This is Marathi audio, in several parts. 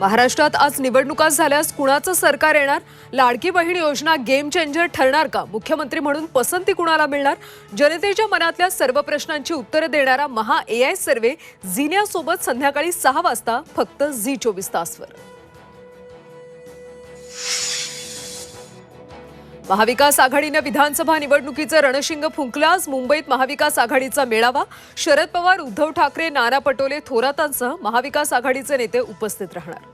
महाराष्ट्रात आज निवडणुका झाल्यास कुणाचं सरकार येणार? लाडकी बहीण योजना गेम चेंजर ठरणार का? मुख्यमंत्री म्हणून पसंती कुणाला मिळणार? जनतेच्या मनातल्या सर्व प्रश्नांची उत्तरे देणारा महा AI सर्वे झीन्यासोबत संध्याकाळी 6 वाजता फक्त झी24 तासवर. महाविकास आघाडीने विधानसभा निवडणुकीचे रणशिंग फुंकलं. आज मुंबईत महाविकास आघाडीचा मेळावा. शरद पवार, उद्धव ठाकरे, नाना पटोले, थोरातांसह महाविकास आघाडीचे नेते उपस्थित राहणार.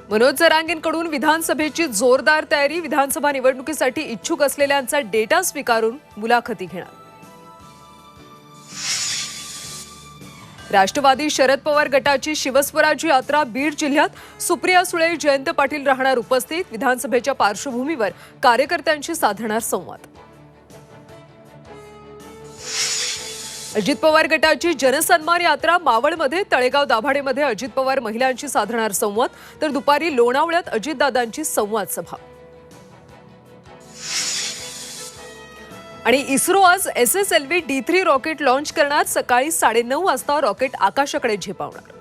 मनोज जरांगेंकडून विधानसभेची जोरदार तयारी. विधानसभा निवडणुकीसाठी इच्छुक असलेल्यांचा डेटा स्वीकारून मुलाखती घेणार. राष्ट्रवादी शरद पवार गटाची शिवस्वराज्य यात्रा बीड जिल्ह्यात. सुप्रिया सुळे, जयंत पाटील राहणार उपस्थित. विधानसभेच्या पार्श्वभूमीवर कार्यकर्त्यांशी साधणार संवाद. अजित पवार गटाची जनसन्मान यात्रा मावळमध्ये. तळेगाव दाभाडेमध्ये अजित पवार महिलांशी साधणार संवाद. तर दुपारी लोणावळ्यात अजितदादांची संवाद सभा. आणि इस्रो आज SSLV D3 रॉकेट लॉन्च करणार. सकाळी 9:30 वाजता रॉकेट आकाशाकडे झेपावणार.